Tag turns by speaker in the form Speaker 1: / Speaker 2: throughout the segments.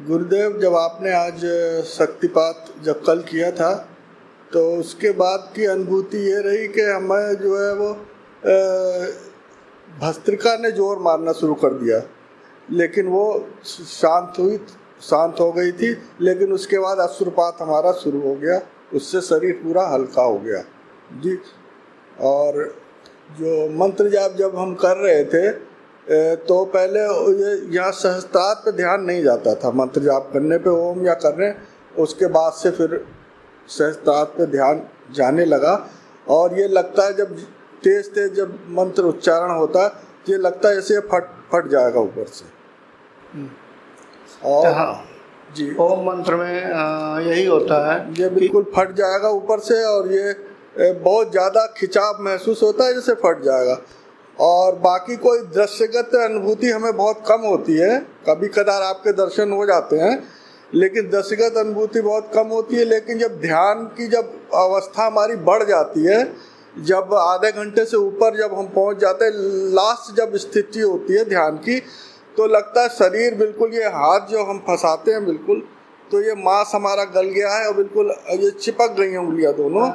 Speaker 1: गुरुदेव, जब आपने आज शक्तिपात जब कल किया था तो उसके बाद की अनुभूति ये रही कि हमें जो है वो भस्त्रिका ने जोर मारना शुरू कर दिया, लेकिन वो शांत हो गई थी। लेकिन उसके बाद अश्रुपात हमारा शुरू हो गया, उससे शरीर पूरा हल्का हो गया जी। और जो मंत्र जाप जब हम कर रहे थे तो पहले ये यहाँ सहस्त्रार्थ पे ध्यान नहीं जाता था। मंत्र जाप करने पे ओम या करने, उसके बाद से फिर सहस्त्रार्थ पे ध्यान जाने लगा। और ये लगता है जब तेज जब मंत्र उच्चारण होता है, ये लगता है जैसे फट जाएगा ऊपर से। और
Speaker 2: हाँ
Speaker 1: जी,
Speaker 2: ओम मंत्र में यही होता है,
Speaker 1: ये बिल्कुल फट जाएगा ऊपर से। और ये बहुत ज़्यादा खिंचाव महसूस होता है, जैसे फट जाएगा। और बाकी कोई दृश्यगत अनुभूति हमें बहुत कम होती है। कभी कदार आपके दर्शन हो जाते हैं, लेकिन दृश्यगत अनुभूति बहुत कम होती है। लेकिन जब ध्यान की जब अवस्था हमारी बढ़ जाती है, जब आधे घंटे से ऊपर जब हम पहुंच जाते हैं, लास्ट जब स्थिति होती है ध्यान की, तो लगता है शरीर बिल्कुल, ये हाथ जो हम फंसाते हैं बिल्कुल, तो ये मांस हमारा गल गया है और बिल्कुल ये चिपक गई हैं, उंगलियां दोनों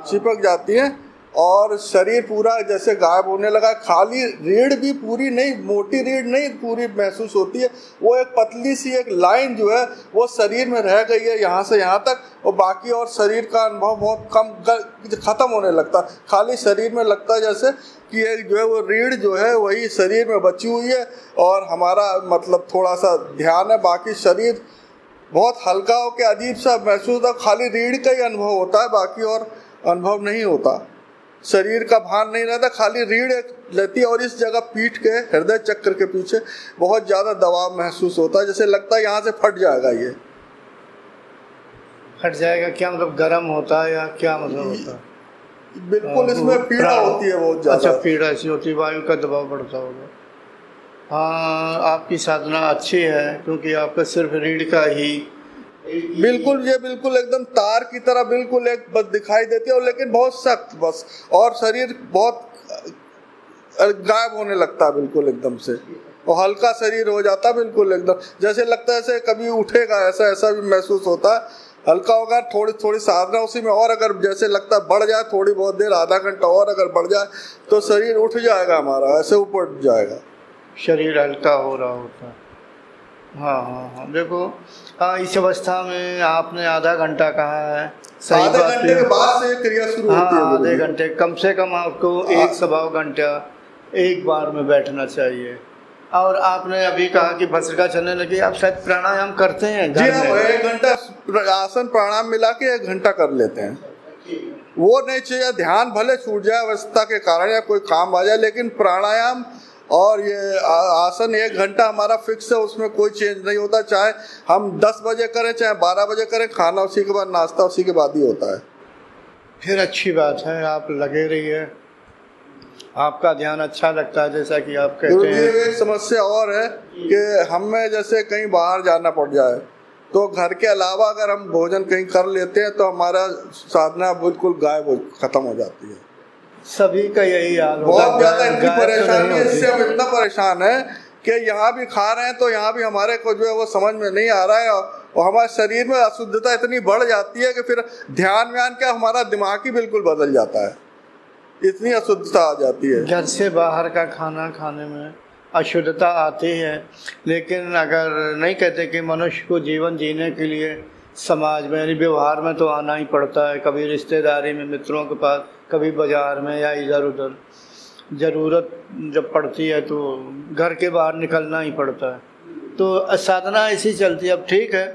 Speaker 1: चिपक जाती हैं और शरीर पूरा जैसे गायब होने लगा। खाली रीढ़ भी पूरी नहीं, मोटी रीढ़ नहीं पूरी महसूस होती है, वो एक पतली सी एक लाइन जो है वो शरीर में रह गई है यहाँ से यहाँ तक। और बाकी और शरीर का अनुभव बहुत कम ख़त्म होने लगता। खाली शरीर में लगता है जैसे कि ये जो है वो रीढ़ जो है वही शरीर में बची हुई है और हमारा मतलब थोड़ा सा ध्यान है। बाकी शरीर बहुत हल्का हो के अजीब सा महसूस होता, खाली रीढ़ का ही अनुभव होता है, बाकी और अनुभव नहीं होता। शरीर का भान नहीं रहता, खाली रीढ़ रहती है। और इस जगह पीठ के हृदय चक्र के पीछे बहुत ज़्यादा दबाव महसूस होता है, जैसे लगता है यहाँ से फट जाएगा। ये
Speaker 2: फट जाएगा क्या मतलब, गर्म होता है या क्या मतलब होता है?
Speaker 1: बिल्कुल इसमें पीड़ा होती है बहुत ज़्यादा।
Speaker 2: अच्छा, पीड़ा ऐसी होती है, वायु का दबाव बढ़ता होगा। हाँ, आपकी साधना अच्छी है क्योंकि आपका सिर्फ रीढ़ का ही
Speaker 1: बिल्कुल, ये बिल्कुल एकदम तार की तरह बिल्कुल एक बस दिखाई देती है, और लेकिन बहुत सख्त बस, और शरीर बहुत गायब होने लगता है बिल्कुल एकदम से, और हल्का शरीर हो जाता है बिल्कुल एकदम, जैसे लगता है ऐसे कभी उठेगा, ऐसा भी महसूस होता है। हल्का होगा, थोड़ी साधना उसी में, और अगर जैसे लगता है बढ़ जाए थोड़ी बहुत देर, आधा घंटा और अगर बढ़ जाए तो शरीर उठ जाएगा हमारा, ऐसे ऊपर जाएगा,
Speaker 2: शरीर हल्का हो रहा होता है। हाँ, देखो इस अवस्था में आपने आधा घंटा कहा है, सही
Speaker 1: आधे
Speaker 2: बात
Speaker 1: घंटे के बाद से क्रिया शुरू होती है।
Speaker 2: आधे घंटे कम से कम आपको एक सवा घंटा एक बार में बैठना चाहिए। और आपने अभी कहा कि भस्त्रिका चलने लगी, आप शायद प्राणायाम करते हैं
Speaker 1: जी? हम 1 घंटा आसन प्राणायाम मिला के 1 घंटा कर लेते हैं। वो नहीं चाहिए ध्यान भले छूट जाए अवस्था के कारण या कोई काम आ जाए, लेकिन प्राणायाम और ये आसन 1 घंटा हमारा फिक्स है, उसमें कोई चेंज नहीं होता। चाहे हम 10 बजे करें चाहे 12 बजे करें, खाना उसी के बाद, नाश्ता उसी के बाद ही होता है।
Speaker 2: फिर अच्छी बात है, आप लगे रहिए, आपका ध्यान अच्छा लगता है जैसा कि आप कहते हैं।
Speaker 1: एक समस्या और है कि हमें जैसे कहीं बाहर जाना पड़ जाए तो घर के अलावा अगर हम भोजन कहीं कर लेते हैं तो हमारा साधना बिल्कुल गायब खत्म हो जाती है।
Speaker 2: सभी का यही हाल होता है,
Speaker 1: बहुत ज़्यादा इनकी परेशानी है।
Speaker 2: तो
Speaker 1: इससे हम इतना परेशान है कि यहाँ भी खा रहे हैं तो यहाँ भी हमारे को जो है वो समझ में नहीं आ रहा है, और हमारे शरीर में अशुद्धता इतनी बढ़ जाती है कि फिर ध्यान क्या हमारा दिमाग ही बिल्कुल बदल जाता है, इतनी अशुद्धता आ जाती है।
Speaker 2: घर से बाहर का खाना खाने में अशुद्धता आती है, लेकिन अगर नहीं कहते कि मनुष्य को जीवन जीने के लिए समाज में यानी व्यवहार में तो आना ही पड़ता है, कभी रिश्तेदारी में, मित्रों के पास, कभी बाज़ार में या इधर उधर ज़रूरत जब पड़ती है तो घर के बाहर निकलना ही पड़ता है। तो साधना ऐसी चलती है। अब ठीक है,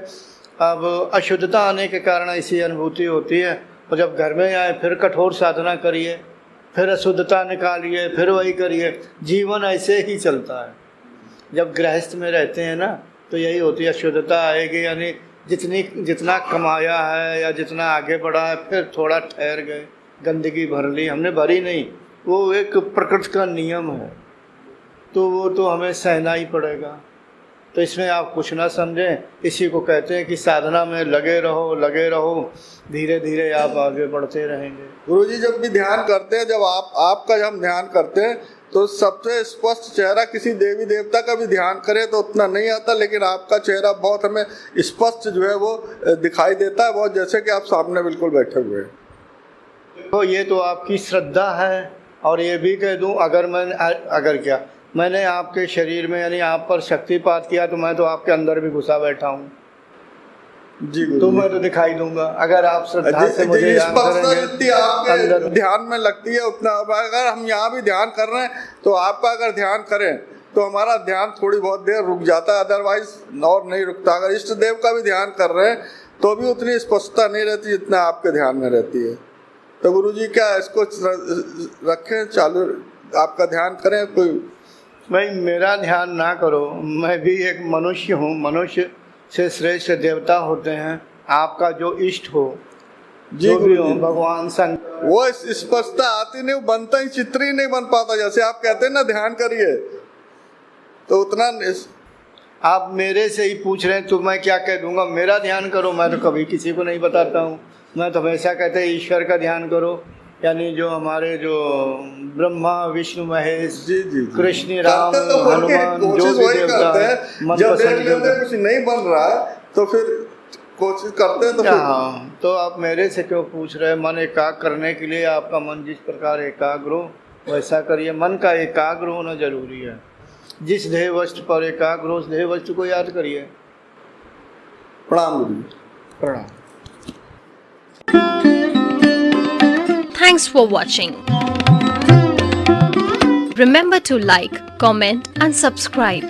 Speaker 2: अब अशुद्धता आने के कारण ऐसी अनुभूति होती है, और जब घर में आए फिर कठोर साधना करिए, फिर अशुद्धता निकालिए, फिर वही करिए, जीवन ऐसे ही चलता है। जब गृहस्थ में रहते हैं ना तो यही होती है, अशुद्धता आएगी, यानी जितना कमाया है या जितना आगे बढ़ा है फिर थोड़ा ठहर गए, गंदगी भर ली, हमने भरी नहीं, वो एक प्रकृति का नियम है, तो वो तो हमें सहना ही पड़ेगा। तो इसमें आप कुछ ना समझें, इसी को कहते हैं कि साधना में लगे रहो, धीरे धीरे आप आगे बढ़ते रहेंगे।
Speaker 1: गुरुजी जब भी ध्यान करते हैं, जब आपका जब हम ध्यान करते हैं तो सबसे स्पष्ट चेहरा, किसी देवी देवता का भी ध्यान करें तो उतना नहीं आता, लेकिन आपका चेहरा बहुत हमें स्पष्ट जो है वो दिखाई देता है, बहुत जैसे कि आप सामने बिल्कुल बैठे हुए हैं।
Speaker 2: तो ये तो आपकी श्रद्धा है। और ये भी कह दूं, अगर मैंने आपके शरीर में यानी आप पर शक्तिपात किया तो मैं तो आपके अंदर भी घुसा बैठा हूँ
Speaker 1: जी,
Speaker 2: तो मैं तो दिखाई दूंगा। अगर आप श्रद्धा से मुझे याद करेंगे,
Speaker 1: अंदर ध्यान में लगती है उतना। अगर हम यहाँ भी ध्यान कर रहे हैं तो आपका अगर ध्यान करें तो हमारा ध्यान थोड़ी बहुत देर रुक जाता है, अदरवाइज और नहीं रुकता। अगर इष्ट देव का भी ध्यान कर रहे हैं तो भी उतनी स्पष्टता नहीं रहती जितना आपके ध्यान में रहती है। तो गुरुजी क्या इसको रखें चालू, आपका ध्यान करें? कोई
Speaker 2: भाई मेरा ध्यान ना करो, मैं भी एक मनुष्य हूँ, मनुष्य से श्रेष्ठ देवता होते हैं। आपका जो इष्ट हो, जो भी हो, भगवान संग,
Speaker 1: वो स्पष्टता आती नहीं, बनता ही चित्र ही नहीं बन पाता। जैसे आप कहते हैं ना ध्यान करिए, तो उतना
Speaker 2: आप मेरे से ही पूछ रहे हैं तो मैं क्या कह दूंगा, मेरा ध्यान करो। मैं तो कभी किसी को नहीं बताता हूँ, मैं तो हमेशा कहते हैं ईश्वर का ध्यान करो, यानी जो हमारे जो ब्रह्मा विष्णु महेश कृष्ण राम हनुमान जो भी देवता है, मन पसंद
Speaker 1: कुछ नहीं बन रहा है तो फिर कोशिश करते हैं। तो
Speaker 2: हाँ, तो आप मेरे से क्यों पूछ रहे हैं? मन एकाग्र करने के लिए आपका मन जिस प्रकार एकाग्र हो वैसा करिए। मन का एकाग्र होना जरूरी है। जिस ध्येय वस्तु पर एकाग्र हो उस ध्येय वस्तु को याद करिए।
Speaker 1: प्रणाम।
Speaker 2: प्रणाम।
Speaker 3: Thanks for watching. Remember to like, comment and subscribe.